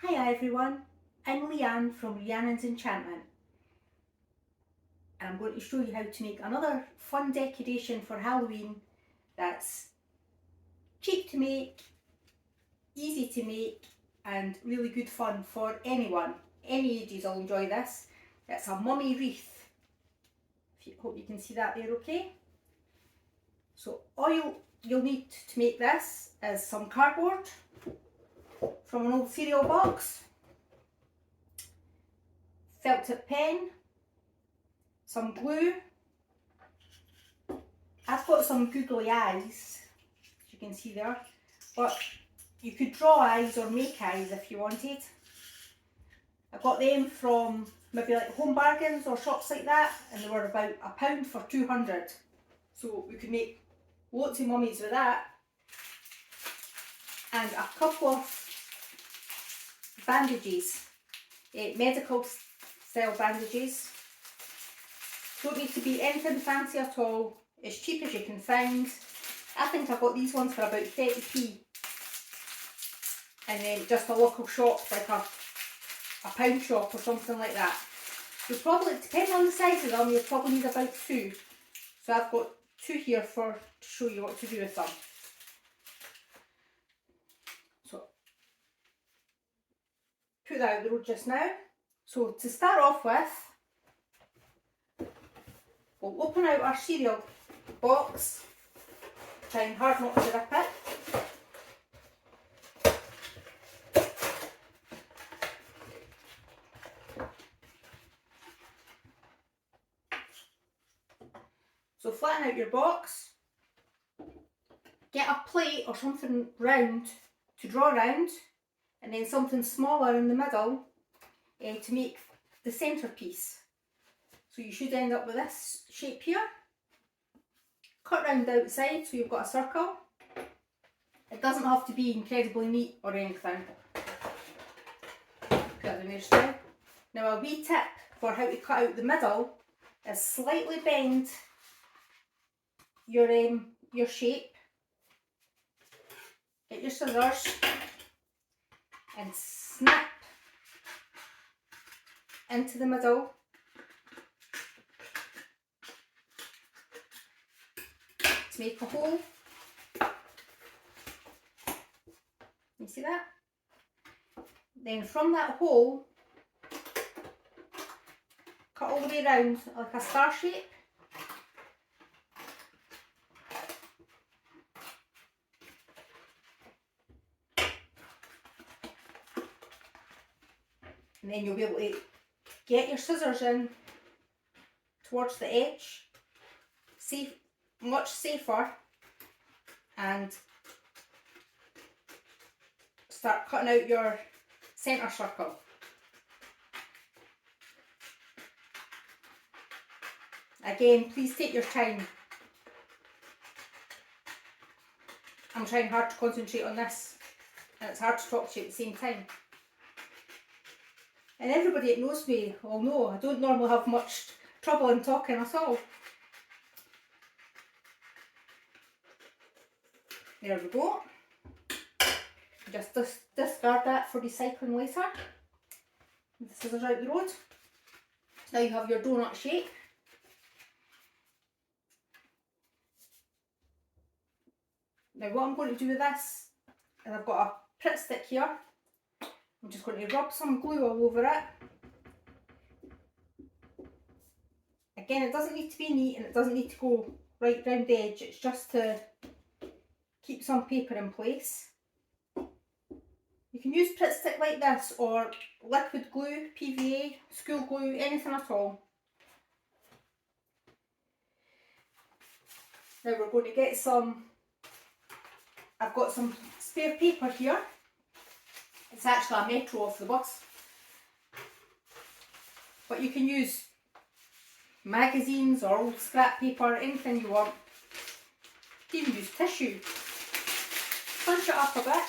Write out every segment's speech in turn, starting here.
Hi everyone, I'm Rhiannon from Rhiannon's Enchantment, and I'm going to show you how to make another fun decoration for Halloween that's cheap to make, easy to make and really good fun for anyone. Any ages will enjoy this. It's a mummy wreath. Hope you can see that there okay. So all you'll need to make this is some cardboard from an old cereal box, felt tip pen, some glue. I've got some googly eyes, as you can see there, but you could draw eyes or make eyes if you wanted. I got them from maybe like Home Bargains or shops like that, and they were about £1 for 200. So we could make lots of mummies with that. And a couple of bandages, medical style bandages. Don't need to be anything fancy at all, as cheap as you can find. I think I got these ones for about 30p. And then just a local shop, like a pound shop or something like that. You'll probably, depending on the size of them, you'll probably need about 2. So I've got 2 here to show you what to do with them. So, put that out the road just now. So to start off with, we'll open out our cereal box, trying hard not to rip it. So flatten out your box, get a plate or something round to draw round, and then something smaller in the middle to make the centrepiece. So you should end up with this shape here. Cut round the outside so you've got a circle. It doesn't have to be incredibly neat or anything. Put that in there just now. Now a wee tip for how to cut out the middle is slightly bend your shape. Get your scissors and snip into the middle. To make a hole. You see that? Then from that hole, cut all the way around like a star shape. And then you'll be able to get your scissors in towards the edge, much safer, and start cutting out your centre circle. Again, please take your time. I'm trying hard to concentrate on this, and it's hard to talk to you at the same time. And everybody that knows me will know I don't normally have much trouble in talking at all. There we go. Just discard that for recycling later. The scissors out the road. So now you have your donut shape. Now what I'm going to do with this is I've got a Pritt stick here. I'm just going to rub some glue all over it. Again, it doesn't need to be neat and it doesn't need to go right round the edge. It's just to keep some paper in place. You can use Pritt stick like this or liquid glue, PVA, school glue, anything at all. Now we're going to get I've got some spare paper here. It's actually a Metro off the bus. But you can use magazines or old scrap paper, anything you want. You can even use tissue. Punch it up a bit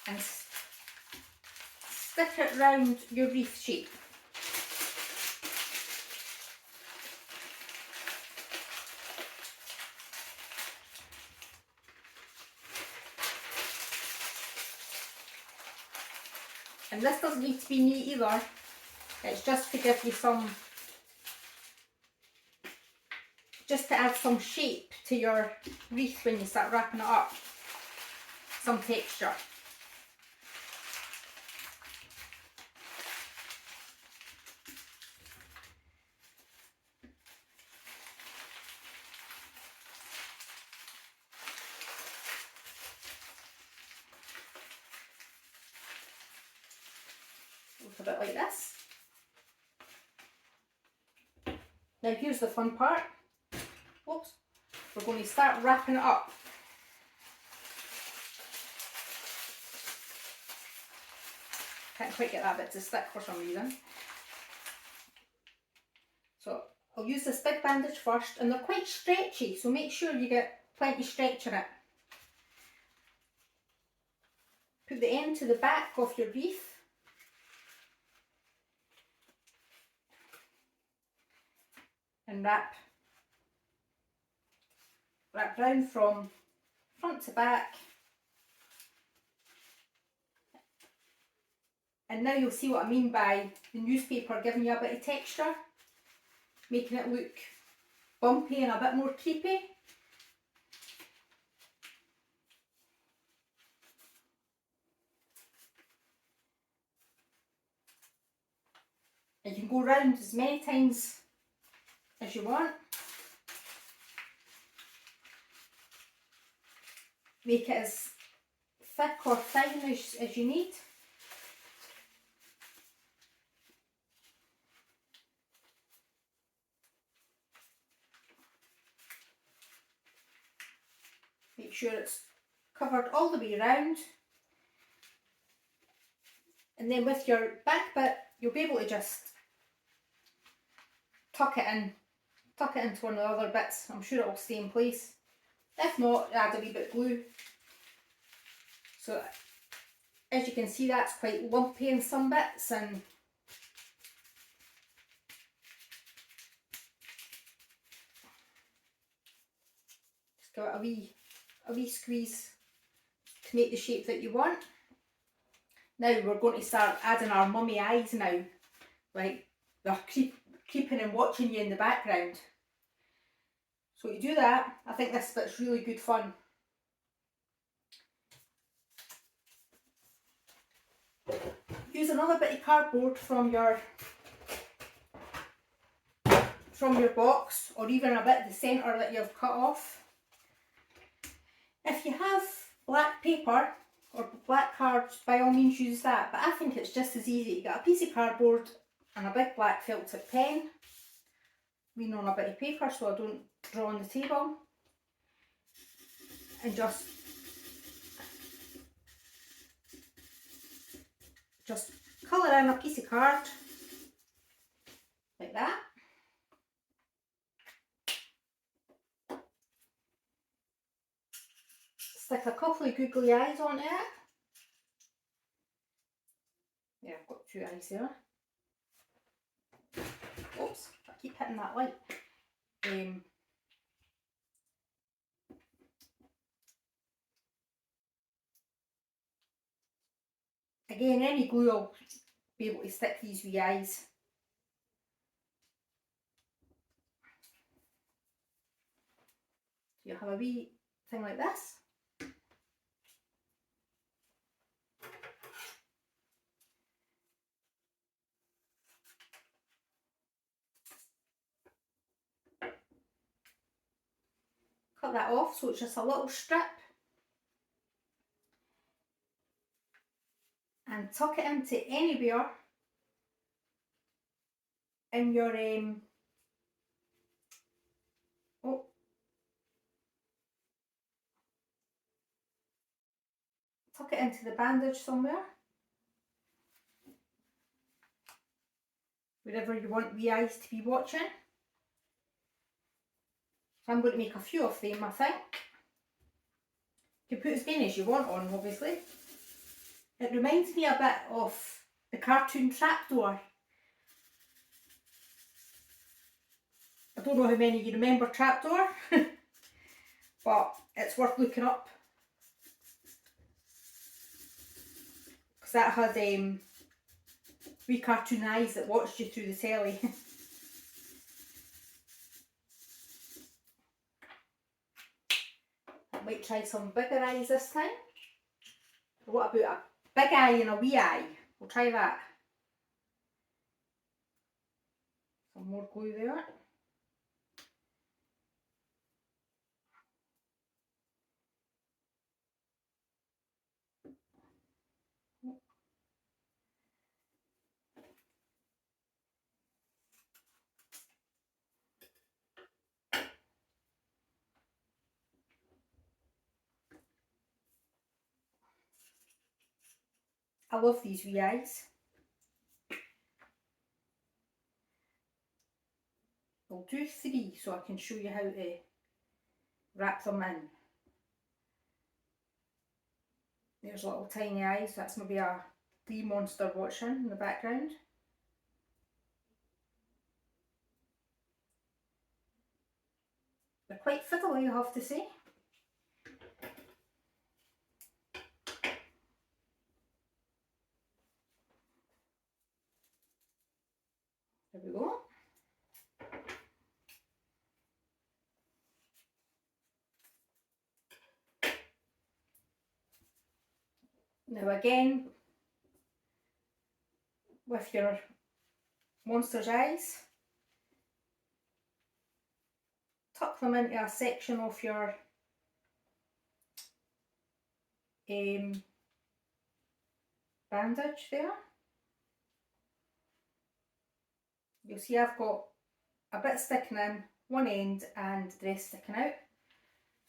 and stick it round your wreath shape. And this doesn't need to be neat either. It's just to give you some, just to add some shape to your wreath when you start wrapping it up. Some texture. Look a bit like this. Now here's the fun part. Oops. We're going to start wrapping it up. Can't quite get that bit to stick for some reason. So I'll use this big bandage first, and they're quite stretchy, so make sure you get plenty stretch in it. Put the end to the back of your wreath. And wrap round from front to back. And now you'll see what I mean by the newspaper giving you a bit of texture, making it look bumpy and a bit more creepy. And you can go round as many times as you want. Make it as thick or thin as you need. Make sure it's covered all the way around. And then with your back bit, you'll be able to just tuck it into one of the other bits. I'm sure it'll stay in place. If not, add a wee bit of glue. So as you can see, that's quite lumpy in some bits, and just give it a wee squeeze to make the shape that you want. Now we're going to start adding our mummy eyes now. Right, they're creeping and watching you in the background. So to do that, I think this bit's really good fun. Use another bit of cardboard from your box, or even a bit of the centre that you've cut off. If you have black paper or black cards, by all means use that, but I think it's just as easy to get a piece of cardboard and a big black felt tip pen, lean on a bit of paper so I don't draw on the table, and just colour in a piece of card like that. Stick a couple of googly eyes on it. Yeah, I've got 2 eyes there. Oops, I keep hitting that light. Again, any glue will be able to stick these wee eyes. You have a wee thing like this. Cut that off so it's just a little strip. And tuck it into anywhere in your tuck it into the bandage somewhere, wherever you want the eyes to be watching. So I'm going to make a few of them, I think. You can put as many as you want on, obviously. It reminds me a bit of the cartoon Trapdoor. I don't know how many you remember Trapdoor, but it's worth looking up. Because that had wee cartoon eyes that watched you through the telly. I might try some bigger eyes this time. What about a big eye and a wee eye? We'll try that. Some more glue there. I love these wee eyes. I'll do 3 so I can show you how to wrap them in. There's little tiny eyes. That's maybe a tree monster watching in the background. They're quite fiddly, I have to say. There we go. Now again, with your monster's eyes, tuck them into a section of your bandage there. You'll see I've got a bit sticking in one end and the rest sticking out.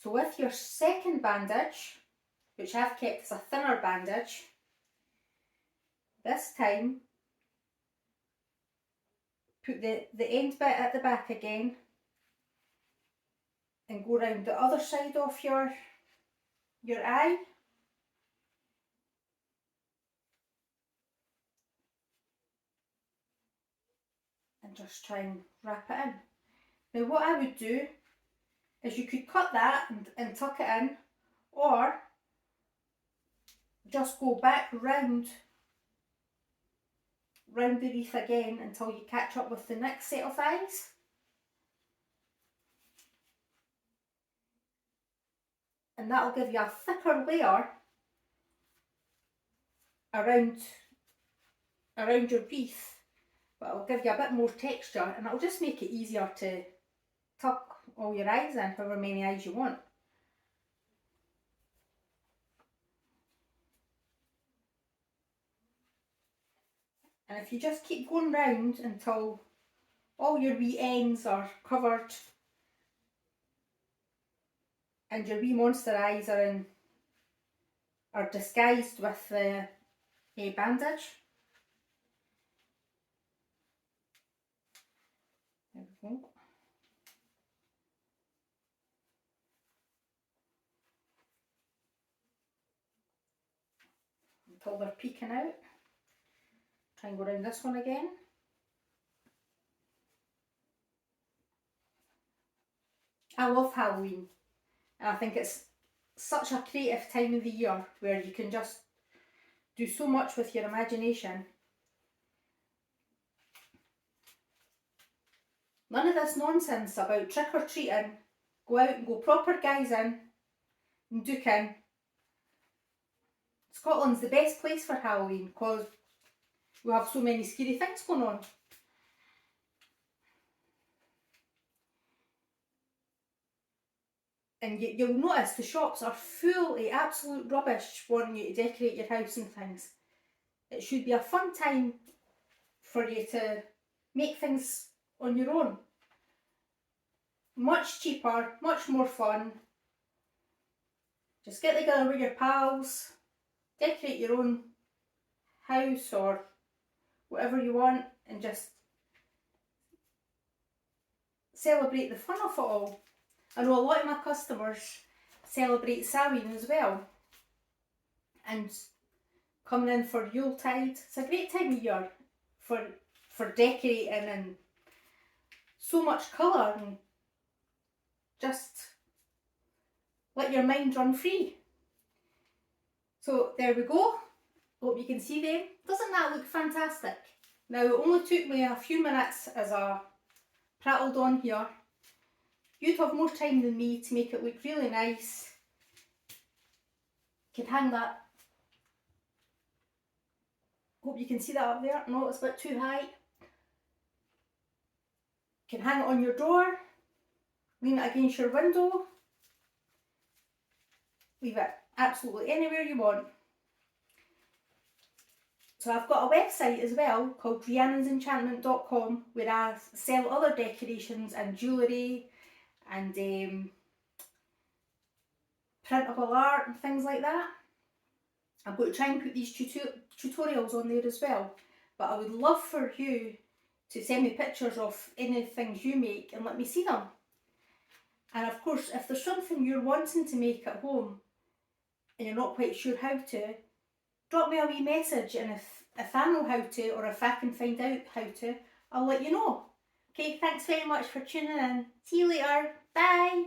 So with your second bandage, which I've kept as a thinner bandage, this time put the end bit at the back again and go round the other side of your eye. And just try and wrap it in. Now what I would do is you could cut that and tuck it in, or just go back round the wreath again until you catch up with the next set of eyes. And that'll give you a thicker layer around your wreath, but it'll give you a bit more texture and it'll just make it easier to tuck all your eyes in, however many eyes you want. And if you just keep going round until all your wee ends are covered and your wee monster eyes are disguised with the bandage. There we go. Until they're peeking out. Try and go around this one again. I love Halloween, and I think it's such a creative time of the year where you can just do so much with your imagination. None of this nonsense about trick-or-treating. Go out and go proper guys in and duke in. Scotland's the best place for Halloween because we have so many scary things going on. And you'll notice the shops are full of absolute rubbish wanting you to decorate your house and things. It should be a fun time for you to make things on your own. Much cheaper, much more fun. Just get together with your pals, decorate your own house or whatever you want and just celebrate the fun of it all. I know a lot of my customers celebrate Samhain as well, and coming in for Yuletide. It's a great time of year for decorating and so much colour and just let your mind run free. So there we go. Hope you can see them. Doesn't that look fantastic? Now it only took me a few minutes as I prattled on here. You'd have more time than me to make it look really nice. You can hang that. Hope you can see that up there. No, it's a bit too high. You can hang it on your door, lean it against your window, leave it absolutely anywhere you want. So I've got a website as well called rhiannonsenchantment.com where I sell other decorations and jewellery and printable art and things like that. I'm going to try and put these tutorials on there as well, but I would love for you to send me pictures of any things you make and let me see them. And of course, if there's something you're wanting to make at home and you're not quite sure how to, drop me a wee message, and if I know how to, or if I can find out how to, I'll let you know. Okay, thanks very much for tuning in. See you later. Bye.